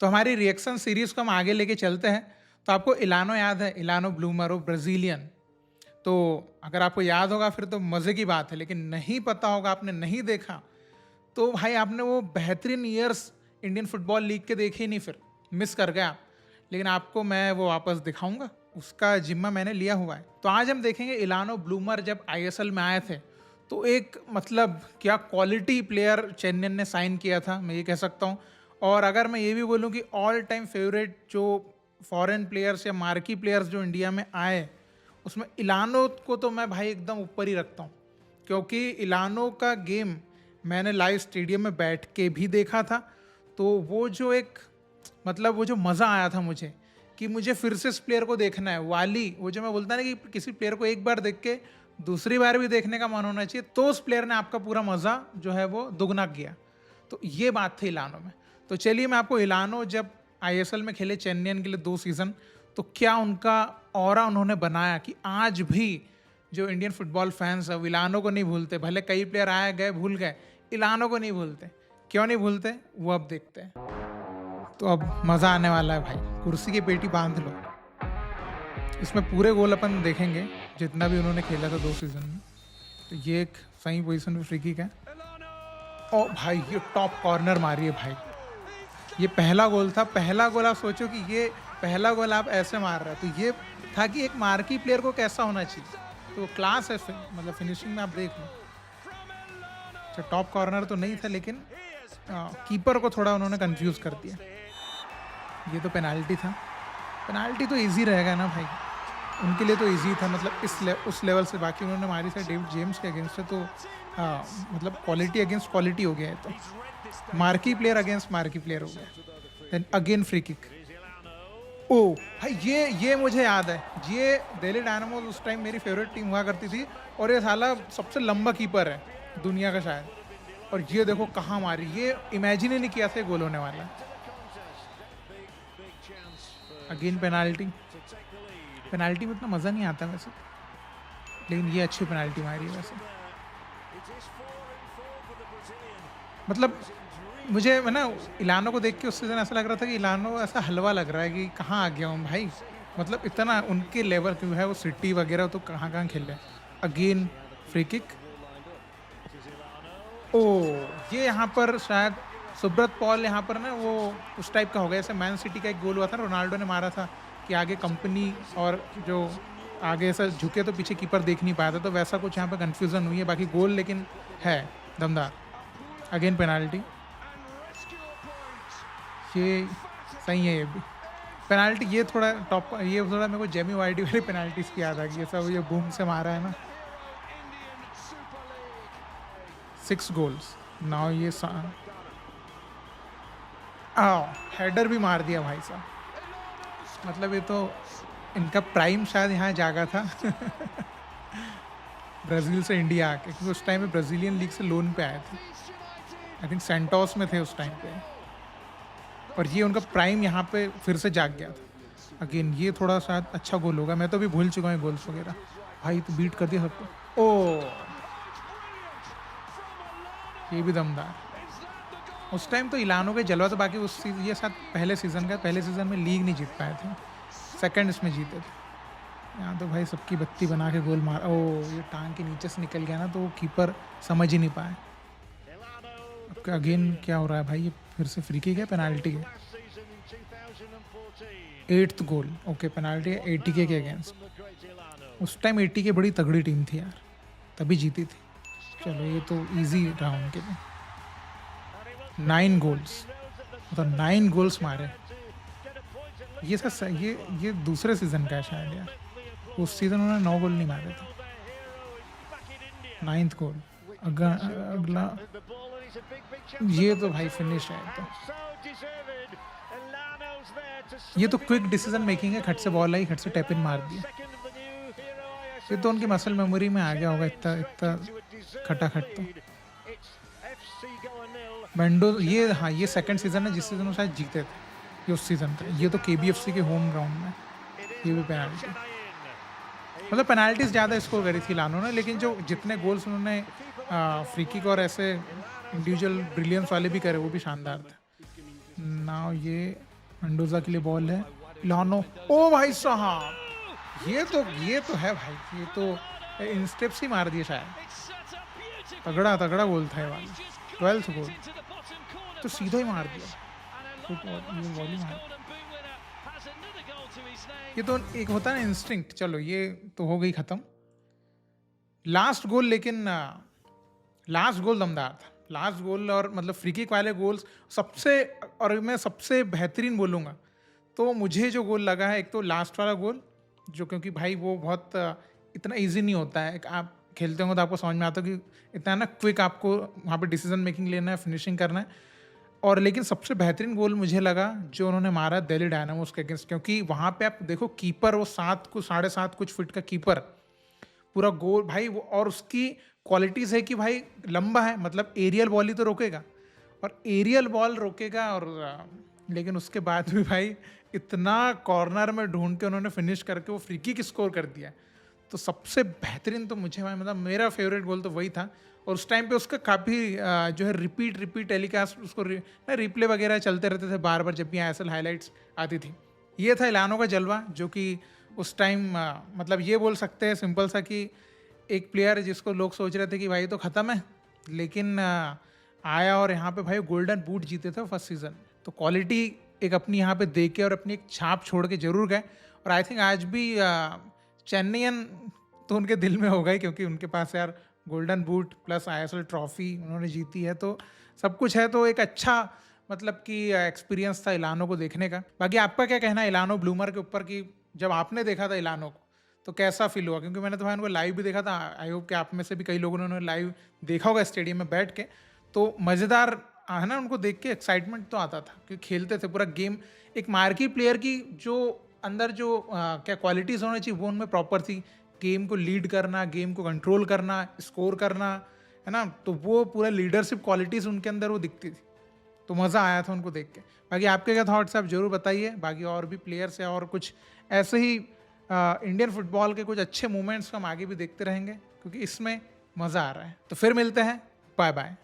तो हमारी reaction series को हम आगे लेके चलते हैं। तो आपको इलानो याद है? इलानो ब्लूमर वो ब्राज़ीलियन। तो अगर आपको याद होगा फिर तो मज़े की बात है, लेकिन नहीं पता होगा, आपने नहीं देखा, तो भाई आपने वो बेहतरीन ईयर्स इंडियन फुटबॉल लीग के देखे ही नहीं फिर, मिस कर गए आप। लेकिन आपको मैं वो वापस दिखाऊँगा, उसका ज़िम्मा मैंने लिया हुआ है। तो आज हम देखेंगे इलानो ब्लूमर जब आईएसएल में आए थे, तो एक मतलब क्या क्वालिटी प्लेयर चेन्नई ने साइन किया था, मैं ये कह सकता हूँ। और अगर मैं ये भी बोलूँ कि ऑल टाइम फेवरेट जो फॉरेन प्लेयर्स या मार्की प्लेयर्स जो इंडिया में आए, उसमें इलानो को तो मैं भाई एकदम ऊपर ही रखता हूँ। क्योंकि इलानो का गेम मैंने लाइव स्टेडियम में बैठ के भी देखा था। तो वो जो एक मतलब वो जो मज़ा आया था मुझे कि मुझे फिर से इस प्लेयर को देखना है, वाली वो जो मैं बोलता ना कि किसी प्लेयर को एक बार देख के दूसरी बार भी देखने का मन होना चाहिए, तो उस प्लेयर ने आपका पूरा मज़ा जो है वो दुगना किया। तो ये बात थी इलानो में। तो चलिए मैं आपको इलानो जब आईएसएल में खेले चेन्नईयन के लिए 2 सीज़न, तो क्या उनका ऑरा उन्होंने बनाया कि आज भी जो इंडियन फुटबॉल फैंस हैं वो इलानो को नहीं भूलते। भले कई प्लेयर आए गए भूल गए, इलानो को नहीं भूलते। क्यों नहीं भूलते? वो अब देखते हैं। तो अब मज़ा आने वाला है भाई, कुर्सी की पेटी बांध लो। इसमें पूरे गोल अपन देखेंगे, जितना भी उन्होंने खेला था 2 सीज़न में। तो ये एक सही पोजीशन पे फ्री किक है। ओ भाई ये टॉप कॉर्नर मारी है भाई। ये पहला गोल था। पहला गोल आप सोचो कि ये पहला गोल आप ऐसे मार रहे हो, तो ये था कि एक मार्की प्लेयर को कैसा होना चाहिए। तो क्लास है मतलब फिनिशिंग में आप देख लो। अच्छा टॉप कॉर्नर तो नहीं था, लेकिन कीपर को थोड़ा उन्होंने कंफ्यूज कर दिया। ये तो पेनाल्टी था। पेनाल्टी तो इजी रहेगा ना भाई, उनके लिए तो इजी था, मतलब उस लेवल से। बाकी उन्होंने मारी था डेविड जेम्स के अगेंस्ट है, तो मतलब क्वालिटी अगेंस्ट क्वालिटी हो गया है। तो marquee player against marquee player हो गया। Then again free kick. ओ भाई ये मुझे याद है, ये दिल्ली डायनामोस उस टाइम मेरी फेवरेट टीम हुआ करती थी, और ये साला सबसे लंबा कीपर है दुनिया का शायद। और ये देखो कहाँ मारी, ये इमेजिन ही नहीं किया था ये गोल होने वाला है। Again penalty. पेनाल्टी में इतना मज़ा नहीं आता वैसे, लेकिन ये अच्छी पेनाल्टी मारी है वैसे। मतलब मुझे है ना इलानो को देख के उस सीज़न ऐसा लग रहा था कि इलानो ऐसा हलवा लग रहा है कि कहाँ आ गया हूँ भाई। मतलब इतना उनके लेवल क्यों है, वो सिटी वगैरह तो कहाँ कहाँ खेले। Again free kick. ओ ये यहाँ पर शायद सुब्रत पॉल यहाँ पर ना वो उस टाइप का हो गया, जैसे मैन सिटी का एक गोल हुआ था, रोनाल्डो ने मारा था कि आगे कंपनी और जो आगे ऐसा झुके तो पीछे कीपर देख नहीं पाया था, तो वैसा कुछ यहाँ पर कन्फ्यूज़न हुई है। बाकी गोल लेकिन है दमदार। Again penalty. ये सही है ये भी पेनाल्टी। ये थोड़ा टॉप, ये थोड़ा मेरे को जेमी वार्डी वाली पेनाल्टीज की याद आ गई। ये सब ये बूम से मारा है ना। 6 गोल्स नाउ। ये हेडर भी मार दिया भाई साहब। मतलब ये तो इनका प्राइम शायद यहाँ जागा था ब्राज़ील से इंडिया आके, क्योंकि उस टाइम में ब्राज़ीलियन लीग से लोन पे आए थे। आई थिंक सेंटोस में थे उस टाइम पे, और ये उनका प्राइम यहाँ पे फिर से जाग गया था। अगेन ये थोड़ा शायद अच्छा गोल होगा, मैं तो अभी भूल चुका हूँ गोल्स वगैरह। भाई तो बीट कर दिया सबको। ओ ये भी दमदार। उस टाइम तो इलानो के जलवा था। बाकी ये शायद पहले सीज़न में लीग नहीं जीत पाए थे, सेकंड इसमें जीते थे। यहाँ तो भाई सबकी बत्ती बना के गोल मार। ओ ये टांग के नीचे से निकल गया ना, तो वो कीपर समझ ही नहीं पाए। अगेन क्या हो रहा है भाई, ये फिर से फ्री किक है, पेनाल्टी है। 8th गोल। ओके पेनाल्टी है 80K के अगेंस्ट। उस टाइम 80K बड़ी तगड़ी टीम थी यार, तभी जीती थी। चलो ये तो इजी रहा उनके लिए। 9 गोल्स, मतलब 9 गोल्स मारे। ये दूसरे सीज़न का है शायद यार, उस सीज़न उन्होंने 9 गोल नहीं मारे थे। 9th गोल। अगला ये तो भाई फिनिश है। तो ये तो क्विक डिसीजन मेकिंग है, खट से बॉल आई, खट से टैप इन मार दिया। ये तो उनकी मसल मेमोरी में आ गया होगा, इतना इतना खटाखट। तो बेंडो ये, हाँ ये सेकंड सीज़न है जिस सीज़न में शायद जीते थे, ये उस सीज़न का। ये तो KBFC के होम ग्राउंड में। ये भी पेनाल्टी, मतलब पेनाल्टीज ज़्यादा स्कोर करी थी लानो ने, लेकिन जो जितने गोल्स उन्होंने फ्री किक और ऐसे इंडिविजुअल ब्रिलियंस वाले भी करे, वो भी शानदार थे। नाउ ये मेंडोजा के लिए बॉल है, इलानो, ओ भाई साहब, ये तो है भाई, ये तो इन स्टेप्स ही मार दिए शायद। तगड़ा तगड़ा गोल था ये वाला, 12th गोल तो सीधा ही मार दिया। ये वॉली मार, ये तो एक होता है ना इंस्टिंक्ट। चलो ये तो हो गई खत्म। लास्ट गोल, लेकिन लास्ट गोल दमदार था। लास्ट गोल और मतलब फ्री किक वाले गोल्स सबसे, और मैं सबसे बेहतरीन बोलूँगा तो मुझे जो गोल लगा है, एक तो लास्ट वाला गोल, जो क्योंकि भाई वो बहुत इतना इजी नहीं होता है। एक आप खेलते होंगे तो आपको समझ में आता है कि इतना ना क्विक आपको वहाँ पे डिसीजन मेकिंग लेना है, फिनिशिंग करना है। और लेकिन सबसे बेहतरीन गोल मुझे लगा जो उन्होंने मारा दिल्ली डायनामोस के अगेंस्ट, क्योंकि वहाँ पे आप देखो कीपर वो 7 कुछ फीट का कीपर, पूरा गोल भाई वो, और उसकी क्वालिटीज़ है कि भाई लंबा है, मतलब एरियल बॉल ही तो रोकेगा, और एरियल बॉल रोकेगा। और लेकिन उसके बाद भी भाई इतना कॉर्नर में ढूंढ के उन्होंने फिनिश करके वो फ्री किक स्कोर कर दिया। तो सबसे बेहतरीन तो मुझे भाई, मतलब मेरा फेवरेट गोल तो वही था। और उस टाइम पे उसका काफ़ी जो है रिपीट टेलीकास्ट, उसको ना रिप्ले वगैरह चलते रहते थे बार बार जब भी ISL हाईलाइट्स आती थी। ये था इलानो का जलवा, जो कि उस टाइम मतलब ये बोल सकते हैं सिंपल सा कि एक प्लेयर जिसको लोग सोच रहे थे कि भाई तो ख़त्म है, लेकिन आया और यहाँ पे भाई गोल्डन बूट जीते थे फर्स्ट सीजन। तो क्वालिटी एक अपनी यहाँ पे दे के और अपनी एक छाप छोड़ के जरूर गए। और आई थिंक आज भी चेन्नईयन तो उनके दिल में होगा ही, क्योंकि उनके पास यार golden boot plus ISL trophy उन्होंने जीती है, तो सब कुछ है। तो एक अच्छा मतलब कि एक्सपीरियंस था इलानो को देखने का। बाकी आपका क्या कहना है इलानो ब्लूमर के ऊपर, कि जब आपने देखा था इलानो को तो कैसा फील हुआ? क्योंकि मैंने तो भाई उनको लाइव भी देखा था, आई होप कि आप में से भी कई लोगों ने लाइव देखा होगा स्टेडियम में बैठ के। तो मज़ेदार है ना, उनको देख के एक्साइटमेंट तो आता था क्योंकि खेलते थे पूरा गेम। एक मार्की प्लेयर की जो अंदर जो क्या क्वालिटीज़ होनी चाहिए वो उनमें प्रॉपर थी। गेम को लीड करना, गेम को कंट्रोल करना, स्कोर करना, है ना, तो वो पूरा लीडरशिप क्वालिटीज़ उनके अंदर वो दिखती थी। तो मज़ा आया था उनको देख के। बाकी आपके क्या थॉट्स आप ज़रूर बताइए। बाकी और भी प्लेयर्स या और कुछ ऐसे ही इंडियन फुटबॉल के कुछ अच्छे मोमेंट्स हम आगे भी देखते रहेंगे, क्योंकि इसमें मज़ा आ रहा है। तो फिर मिलते हैं, बाय बाय।